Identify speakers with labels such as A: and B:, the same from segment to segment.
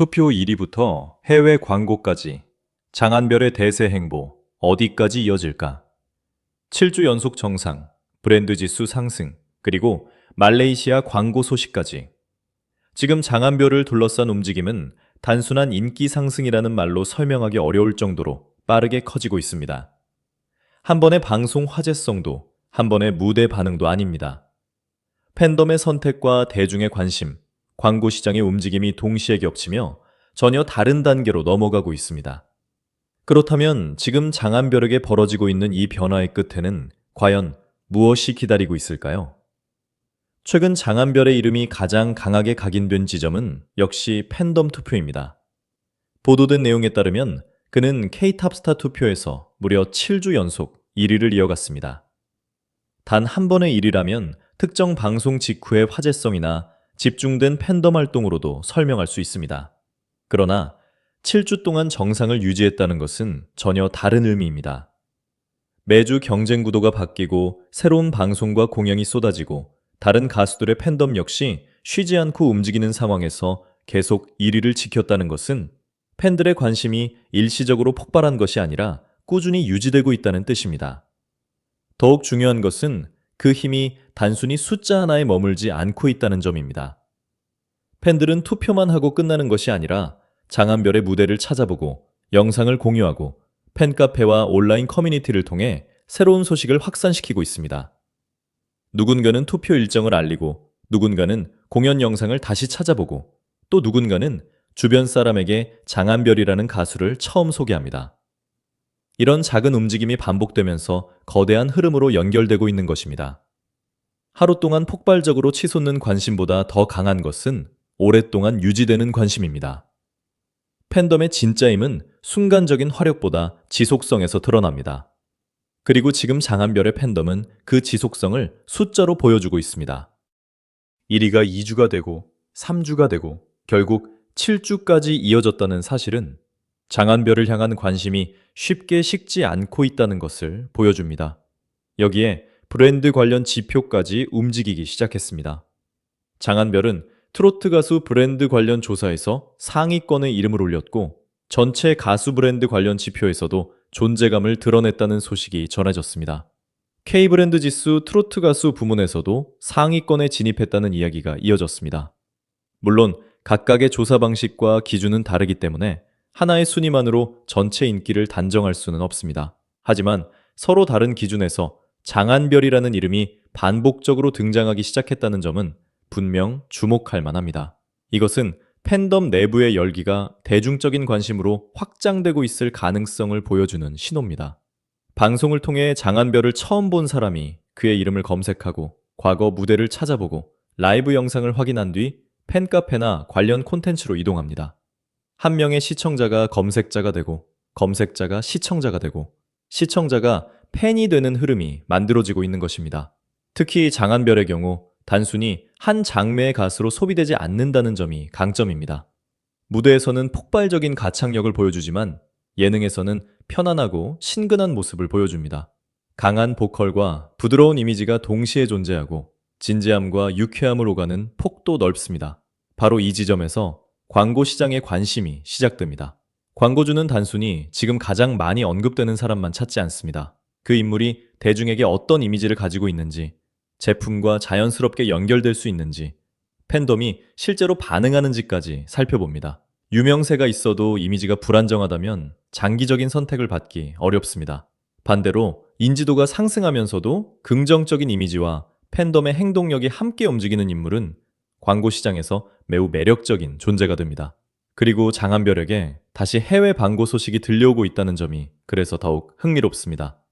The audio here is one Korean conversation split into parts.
A: 투표 1위부터 해외 광고까지 장한별의 대세 행보 어디까지 이어질까? 7주 연속 정상, 브랜드 지수 상승, 그리고 말레이시아 광고 소식까지. 지금 장한별을 둘러싼 움직임은 단순한 인기 상승이라는 말로 설명하기 어려울 정도로 빠르게 커지고 있습니다. 한 번의 방송 화제성도, 한 번의 무대 반응도 아닙니다. 팬덤의 선택과 대중의 관심, 광고 시장의 움직임이 동시에 겹치며 전혀 다른 단계로 넘어가고 있습니다. 그렇다면 지금 장한별에게 벌어지고 있는 이 변화의 끝에는 과연 무엇이 기다리고 있을까요? 최근 장한별의 이름이 가장 강하게 각인된 지점은 역시 팬덤 투표입니다. 보도된 내용에 따르면 그는 K-탑스타 투표에서 무려 7주 연속 1위를 이어갔습니다. 단 한 번의 1위라면 특정 방송 직후의 화제성이나 집중된 팬덤 활동으로도 설명할 수 있습니다. 그러나 7주 동안 정상을 유지했다는 것은 전혀 다른 의미입니다. 매주 경쟁 구도가 바뀌고 새로운 방송과 공연이 쏟아지고 다른 가수들의 팬덤 역시 쉬지 않고 움직이는 상황에서 계속 1위를 지켰다는 것은 팬들의 관심이 일시적으로 폭발한 것이 아니라 꾸준히 유지되고 있다는 뜻입니다. 더욱 중요한 것은 그 힘이 단순히 숫자 하나에 머물지 않고 있다는 점입니다. 팬들은 투표만 하고 끝나는 것이 아니라 장한별의 무대를 찾아보고 영상을 공유하고 팬카페와 온라인 커뮤니티를 통해 새로운 소식을 확산시키고 있습니다. 누군가는 투표 일정을 알리고 누군가는 공연 영상을 다시 찾아보고 또 누군가는 주변 사람에게 장한별이라는 가수를 처음 소개합니다. 이런 작은 움직임이 반복되면서 거대한 흐름으로 연결되고 있는 것입니다. 하루 동안 폭발적으로 치솟는 관심보다 더 강한 것은 오랫동안 유지되는 관심입니다. 팬덤의 진짜 힘은 순간적인 화력보다 지속성에서 드러납니다. 그리고 지금 장한별의 팬덤은 그 지속성을 숫자로 보여주고 있습니다. 1위가 2주가 되고 3주가 되고 결국 7주까지 이어졌다는 사실은 장한별을 향한 관심이 쉽게 식지 않고 있다는 것을 보여줍니다. 여기에 브랜드 관련 지표까지 움직이기 시작했습니다. 장한별은 트로트 가수 브랜드 관련 조사에서 상위권에 이름을 올렸고 전체 가수 브랜드 관련 지표에서도 존재감을 드러냈다는 소식이 전해졌습니다. K브랜드 지수 트로트 가수 부문에서도 상위권에 진입했다는 이야기가 이어졌습니다. 물론 각각의 조사 방식과 기준은 다르기 때문에 하나의 순위만으로 전체 인기를 단정할 수는 없습니다. 하지만 서로 다른 기준에서 장한별이라는 이름이 반복적으로 등장하기 시작했다는 점은 분명 주목할 만합니다. 이것은 팬덤 내부의 열기가 대중적인 관심으로 확장되고 있을 가능성을 보여주는 신호입니다. 방송을 통해 장한별을 처음 본 사람이 그의 이름을 검색하고 과거 무대를 찾아보고 라이브 영상을 확인한 뒤 팬카페나 관련 콘텐츠로 이동합니다. 한 명의 시청자가 검색자가 되고 검색자가 시청자가 되고 시청자가 팬이 되는 흐름이 만들어지고 있는 것입니다. 특히 장한별의 경우 단순히 한 장르의 가수로 소비되지 않는다는 점이 강점입니다. 무대에서는 폭발적인 가창력을 보여주지만 예능에서는 편안하고 친근한 모습을 보여줍니다. 강한 보컬과 부드러운 이미지가 동시에 존재하고 진지함과 유쾌함을 오가는 폭도 넓습니다. 바로 이 지점에서 광고 시장의 관심이 시작됩니다. 광고주는 단순히 지금 가장 많이 언급되는 사람만 찾지 않습니다. 그 인물이 대중에게 어떤 이미지를 가지고 있는지, 제품과 자연스럽게 연결될 수 있는지, 팬덤이 실제로 반응하는지까지 살펴봅니다. 유명세가 있어도 이미지가 불안정하다면 장기적인 선택을 받기 어렵습니다. 반대로 인지도가 상승하면서도 긍정적인 이미지와 팬덤의 행동력이 함께 움직이는 인물은 광고 시장에서 매우 매력적인 존재가 됩니다. 그리고 장한별에게 다시 해외 광고 소식이 들려오고 있다는 점이 그래서 더욱 흥미롭습니다.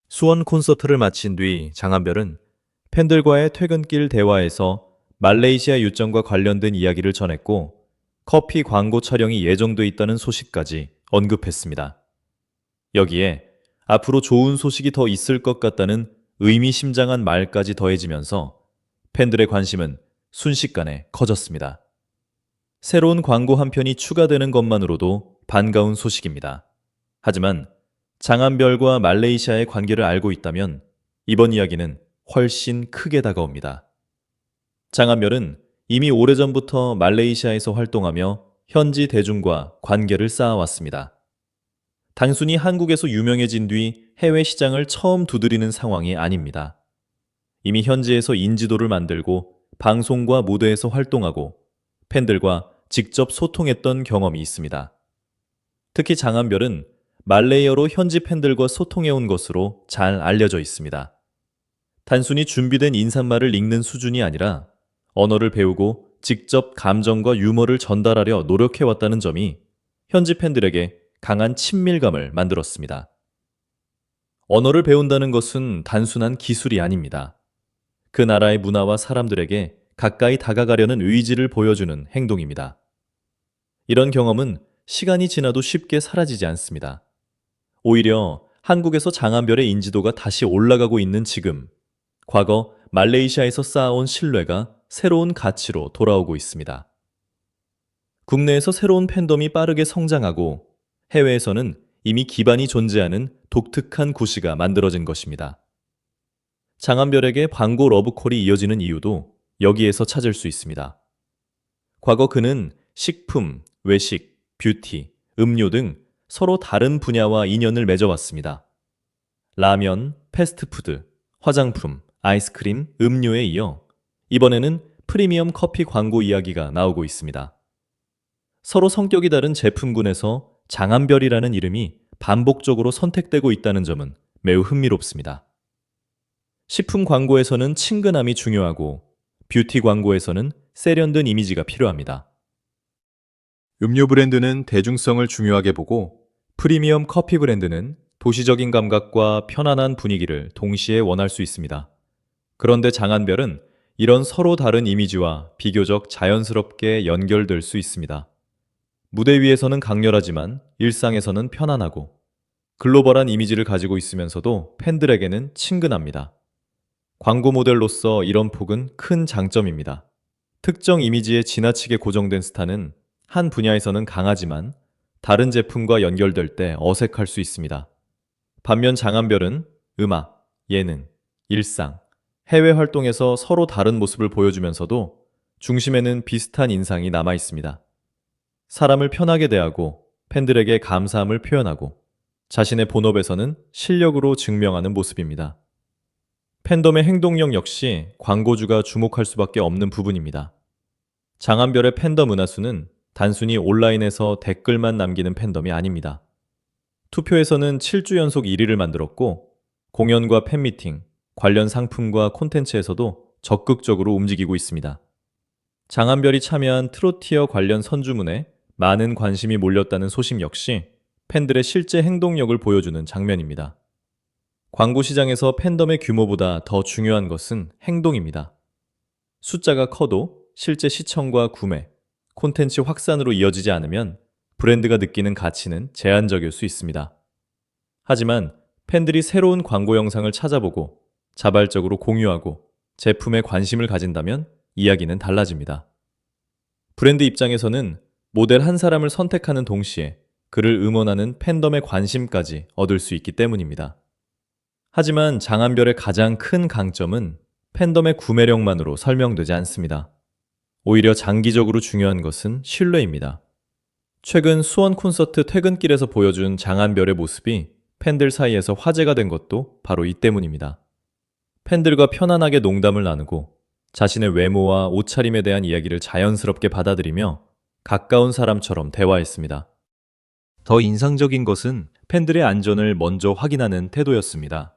A: 수원 콘서트를 마친 뒤 장한별은 팬들과의 퇴근길 대화에서 말레이시아 유점과 관련된 이야기를 전했고 커피 광고 촬영이 예정돼 있다는 소식까지 언급했습니다. 여기에 앞으로 좋은 소식이 더 있을 것 같다는 의미심장한 말까지 더해지면서 팬들의 관심은 순식간에 커졌습니다. 새로운 광고 한 편이 추가되는 것만으로도 반가운 소식입니다. 하지만 장한별과 말레이시아의 관계를 알고 있다면 이번 이야기는 훨씬 크게 다가옵니다. 장한별은 이미 오래전부터 말레이시아에서 활동하며 현지 대중과 관계를 쌓아왔습니다. 단순히 한국에서 유명해진 뒤 해외 시장을 처음 두드리는 상황이 아닙니다. 이미 현지에서 인지도를 만들고 방송과 무대에서 활동하고 팬들과 직접 소통했던 경험이 있습니다. 특히 장한별은 말레이어로 현지 팬들과 소통해온 것으로 잘 알려져 있습니다. 단순히 준비된 인사말을 읽는 수준이 아니라 언어를 배우고 직접 감정과 유머를 전달하려 노력해왔다는 점이 현지 팬들에게 강한 친밀감을 만들었습니다. 언어를 배운다는 것은 단순한 기술이 아닙니다. 그 나라의 문화와 사람들에게 가까이 다가가려는 의지를 보여주는 행동입니다. 이런 경험은 시간이 지나도 쉽게 사라지지 않습니다. 오히려 한국에서 장한별의 인지도가 다시 올라가고 있는 지금, 과거 말레이시아에서 쌓아온 신뢰가 새로운 가치로 돌아오고 있습니다. 국내에서 새로운 팬덤이 빠르게 성장하고 해외에서는 이미 기반이 존재하는 독특한 구시가 만들어진 것입니다. 장한별에게 광고 러브콜이 이어지는 이유도 여기에서 찾을 수 있습니다. 과거 그는 식품, 외식, 뷰티, 음료 등 서로 다른 분야와 인연을 맺어왔습니다. 라면, 패스트푸드, 화장품, 아이스크림, 음료에 이어 이번에는 프리미엄 커피 광고 이야기가 나오고 있습니다. 서로 성격이 다른 제품군에서 장한별이라는 이름이 반복적으로 선택되고 있다는 점은 매우 흥미롭습니다. 식품 광고에서는 친근함이 중요하고 뷰티 광고에서는 세련된 이미지가 필요합니다. 음료 브랜드는 대중성을 중요하게 보고 프리미엄 커피 브랜드는 도시적인 감각과 편안한 분위기를 동시에 원할 수 있습니다. 그런데 장한별은 이런 서로 다른 이미지와 비교적 자연스럽게 연결될 수 있습니다. 무대 위에서는 강렬하지만 일상에서는 편안하고 글로벌한 이미지를 가지고 있으면서도 팬들에게는 친근합니다. 광고 모델로서 이런 폭은 큰 장점입니다. 특정 이미지에 지나치게 고정된 스타는 한 분야에서는 강하지만 다른 제품과 연결될 때 어색할 수 있습니다. 반면 장한별은 음악, 예능, 일상, 해외 활동에서 서로 다른 모습을 보여주면서도 중심에는 비슷한 인상이 남아 있습니다. 사람을 편하게 대하고 팬들에게 감사함을 표현하고 자신의 본업에서는 실력으로 증명하는 모습입니다. 팬덤의 행동력 역시 광고주가 주목할 수밖에 없는 부분입니다. 장한별의 팬덤 은하수는 단순히 온라인에서 댓글만 남기는 팬덤이 아닙니다. 투표에서는 7주 연속 1위를 만들었고 공연과 팬미팅, 관련 상품과 콘텐츠에서도 적극적으로 움직이고 있습니다. 장한별이 참여한 트로티어 관련 선주문에 많은 관심이 몰렸다는 소식 역시 팬들의 실제 행동력을 보여주는 장면입니다. 광고 시장에서 팬덤의 규모보다 더 중요한 것은 행동입니다. 숫자가 커도 실제 시청과 구매, 콘텐츠 확산으로 이어지지 않으면 브랜드가 느끼는 가치는 제한적일 수 있습니다. 하지만 팬들이 새로운 광고 영상을 찾아보고 자발적으로 공유하고 제품에 관심을 가진다면 이야기는 달라집니다. 브랜드 입장에서는 모델 한 사람을 선택하는 동시에 그를 응원하는 팬덤의 관심까지 얻을 수 있기 때문입니다. 하지만 장한별의 가장 큰 강점은 팬덤의 구매력만으로 설명되지 않습니다. 오히려 장기적으로 중요한 것은 신뢰입니다. 최근 수원 콘서트 퇴근길에서 보여준 장한별의 모습이 팬들 사이에서 화제가 된 것도 바로 이 때문입니다. 팬들과 편안하게 농담을 나누고 자신의 외모와 옷차림에 대한 이야기를 자연스럽게 받아들이며 가까운 사람처럼 대화했습니다. 더 인상적인 것은 팬들의 안전을 먼저 확인하는 태도였습니다.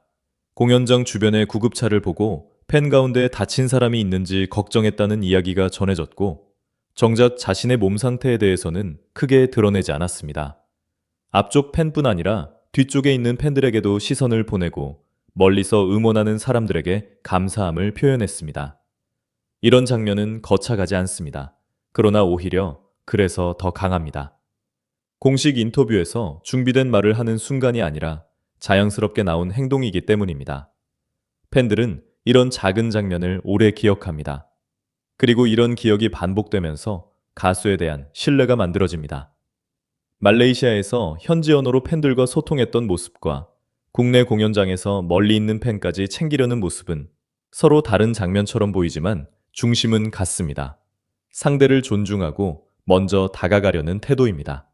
A: 공연 전 주변의 구급차를 보고 팬 가운데 다친 사람이 있는지 걱정했다는 이야기가 전해졌고 정작 자신의 몸 상태에 대해서는 크게 드러내지 않았습니다. 앞쪽 팬뿐 아니라 뒤쪽에 있는 팬들에게도 시선을 보내고 멀리서 응원하는 사람들에게 감사함을 표현했습니다. 이런 장면은 거창하지 않습니다. 그러나 오히려 그래서 더 강합니다. 공식 인터뷰에서 준비된 말을 하는 순간이 아니라 자연스럽게 나온 행동이기 때문입니다. 팬들은 이런 작은 장면을 오래 기억합니다. 그리고 이런 기억이 반복되면서 가수에 대한 신뢰가 만들어집니다. 말레이시아에서 현지 언어로 팬들과 소통했던 모습과 국내 공연장에서 멀리 있는 팬까지 챙기려는 모습은 서로 다른 장면처럼 보이지만 중심은 같습니다. 상대를 존중하고 먼저 다가가려는 태도입니다.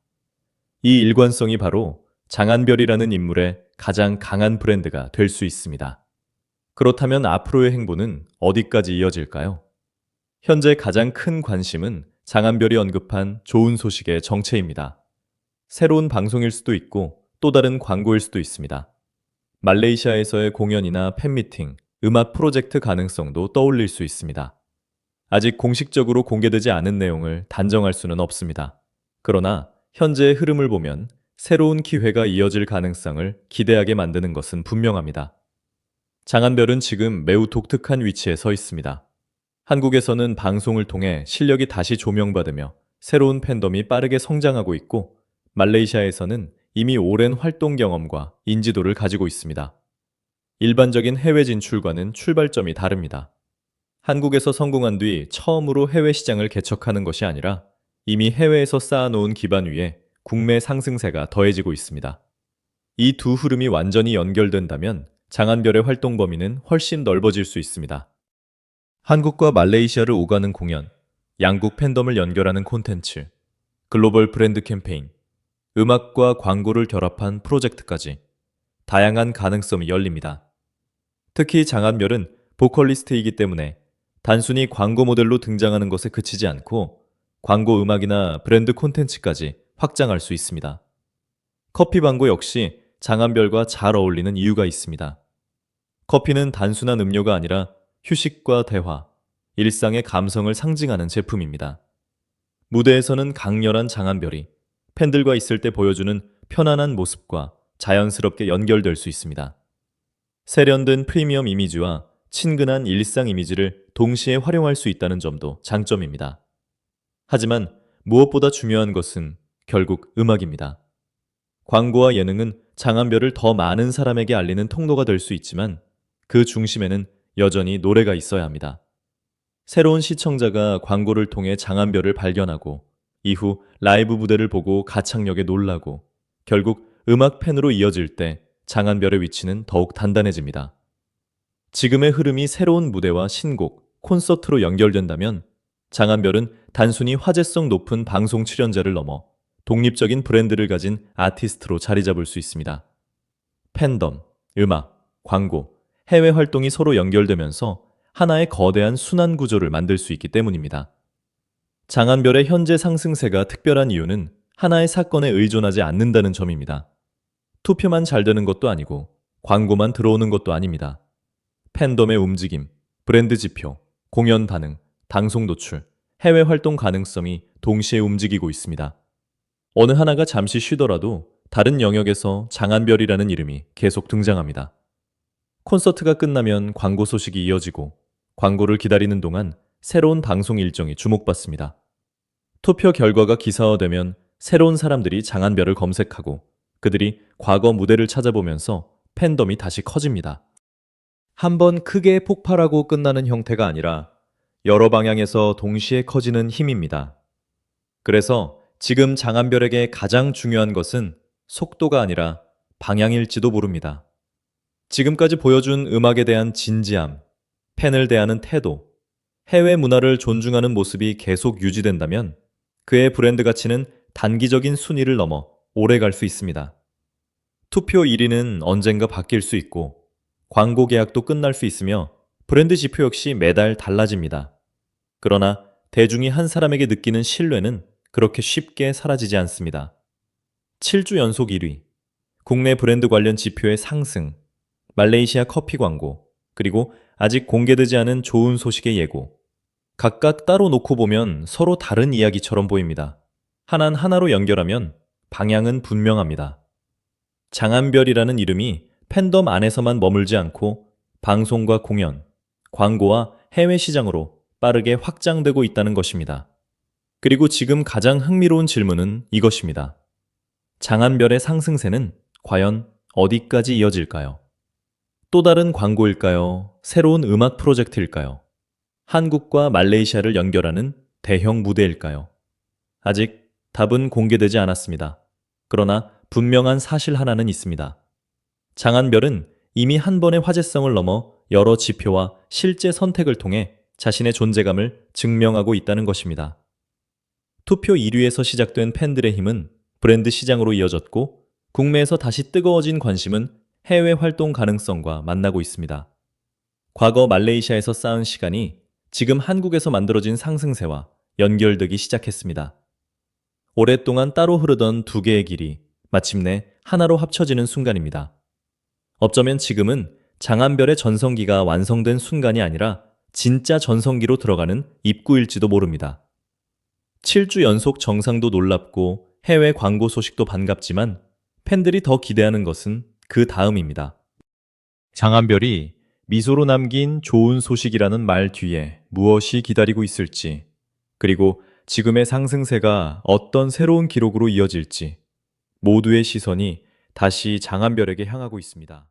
A: 이 일관성이 바로 장한별이라는 인물의 가장 강한 브랜드가 될 수 있습니다. 그렇다면 앞으로의 행보는 어디까지 이어질까요? 현재 가장 큰 관심은 장한별이 언급한 좋은 소식의 정체입니다. 새로운 방송일 수도 있고 또 다른 광고일 수도 있습니다. 말레이시아에서의 공연이나 팬미팅, 음악 프로젝트 가능성도 떠올릴 수 있습니다. 아직 공식적으로 공개되지 않은 내용을 단정할 수는 없습니다. 그러나 현재의 흐름을 보면 새로운 기회가 이어질 가능성을 기대하게 만드는 것은 분명합니다. 장한별은 지금 매우 독특한 위치에 서 있습니다. 한국에서는 방송을 통해 실력이 다시 조명받으며 새로운 팬덤이 빠르게 성장하고 있고, 말레이시아에서는 이미 오랜 활동 경험과 인지도를 가지고 있습니다. 일반적인 해외 진출과는 출발점이 다릅니다. 한국에서 성공한 뒤 처음으로 해외 시장을 개척하는 것이 아니라 이미 해외에서 쌓아놓은 기반 위에 국내 상승세가 더해지고 있습니다. 이 두 흐름이 완전히 연결된다면 장한별의 활동 범위는 훨씬 넓어질 수 있습니다. 한국과 말레이시아를 오가는 공연, 양국 팬덤을 연결하는 콘텐츠, 글로벌 브랜드 캠페인, 음악과 광고를 결합한 프로젝트까지 다양한 가능성이 열립니다. 특히 장한별은 보컬리스트이기 때문에 단순히 광고 모델로 등장하는 것에 그치지 않고 광고 음악이나 브랜드 콘텐츠까지 확장할 수 있습니다. 커피 광고 역시 장한별과 잘 어울리는 이유가 있습니다. 커피는 단순한 음료가 아니라 휴식과 대화, 일상의 감성을 상징하는 제품입니다. 무대에서는 강렬한 장한별이 팬들과 있을 때 보여주는 편안한 모습과 자연스럽게 연결될 수 있습니다. 세련된 프리미엄 이미지와 친근한 일상 이미지를 동시에 활용할 수 있다는 점도 장점입니다. 하지만 무엇보다 중요한 것은 결국 음악입니다. 광고와 예능은 장한별을 더 많은 사람에게 알리는 통로가 될 수 있지만 그 중심에는 여전히 노래가 있어야 합니다. 새로운 시청자가 광고를 통해 장한별을 발견하고 이후 라이브 무대를 보고 가창력에 놀라고 결국 음악 팬으로 이어질 때 장한별의 위치는 더욱 단단해집니다. 지금의 흐름이 새로운 무대와 신곡, 콘서트로 연결된다면 장한별은 단순히 화제성 높은 방송 출연자를 넘어 독립적인 브랜드를 가진 아티스트로 자리 잡을 수 있습니다. 팬덤, 음악, 광고, 해외 활동이 서로 연결되면서 하나의 거대한 순환 구조를 만들 수 있기 때문입니다. 장한별의 현재 상승세가 특별한 이유는 하나의 사건에 의존하지 않는다는 점입니다. 투표만 잘 되는 것도 아니고 광고만 들어오는 것도 아닙니다. 팬덤의 움직임, 브랜드 지표, 공연 반응, 방송 노출, 해외 활동 가능성이 동시에 움직이고 있습니다. 어느 하나가 잠시 쉬더라도 다른 영역에서 장한별이라는 이름이 계속 등장합니다. 콘서트가 끝나면 광고 소식이 이어지고 광고를 기다리는 동안 새로운 방송 일정이 주목받습니다. 투표 결과가 기사화되면 새로운 사람들이 장한별을 검색하고 그들이 과거 무대를 찾아보면서 팬덤이 다시 커집니다. 한번 크게 폭발하고 끝나는 형태가 아니라 여러 방향에서 동시에 커지는 힘입니다. 그래서 지금 장한별에게 가장 중요한 것은 속도가 아니라 방향일지도 모릅니다. 지금까지 보여준 음악에 대한 진지함, 팬을 대하는 태도, 해외 문화를 존중하는 모습이 계속 유지된다면 그의 브랜드 가치는 단기적인 순위를 넘어 오래 갈 수 있습니다. 투표 1위는 언젠가 바뀔 수 있고 광고 계약도 끝날 수 있으며 브랜드 지표 역시 매달 달라집니다. 그러나 대중이 한 사람에게 느끼는 신뢰는 그렇게 쉽게 사라지지 않습니다. 7주 연속 1위, 국내 브랜드 관련 지표의 상승, 말레이시아 커피 광고, 그리고 아직 공개되지 않은 좋은 소식의 예고. 각각 따로 놓고 보면 서로 다른 이야기처럼 보입니다. 하나는 하나로 연결하면 방향은 분명합니다. 장한별이라는 이름이 팬덤 안에서만 머물지 않고 방송과 공연, 광고와 해외 시장으로 빠르게 확장되고 있다는 것입니다. 그리고 지금 가장 흥미로운 질문은 이것입니다. 장한별의 상승세는 과연 어디까지 이어질까요? 또 다른 광고일까요? 새로운 음악 프로젝트일까요? 한국과 말레이시아를 연결하는 대형 무대일까요? 아직 답은 공개되지 않았습니다. 그러나 분명한 사실 하나는 있습니다. 장한별은 이미 한 번의 화제성을 넘어 여러 지표와 실제 선택을 통해 자신의 존재감을 증명하고 있다는 것입니다. 투표 1위에서 시작된 팬들의 힘은 브랜드 시장으로 이어졌고, 국내에서 다시 뜨거워진 관심은 해외 활동 가능성과 만나고 있습니다. 과거 말레이시아에서 쌓은 시간이 지금 한국에서 만들어진 상승세와 연결되기 시작했습니다. 오랫동안 따로 흐르던 두 개의 길이 마침내 하나로 합쳐지는 순간입니다. 어쩌면 지금은 장안별의 전성기가 완성된 순간이 아니라 진짜 전성기로 들어가는 입구일지도 모릅니다. 7주 연속 정상도 놀랍고 해외 광고 소식도 반갑지만 팬들이 더 기대하는 것은 그 다음입니다. 장안별이 미소로 남긴 좋은 소식이라는 말 뒤에 무엇이 기다리고 있을지, 그리고 지금의 상승세가 어떤 새로운 기록으로 이어질지, 모두의 시선이 다시 장안별에게 향하고 있습니다.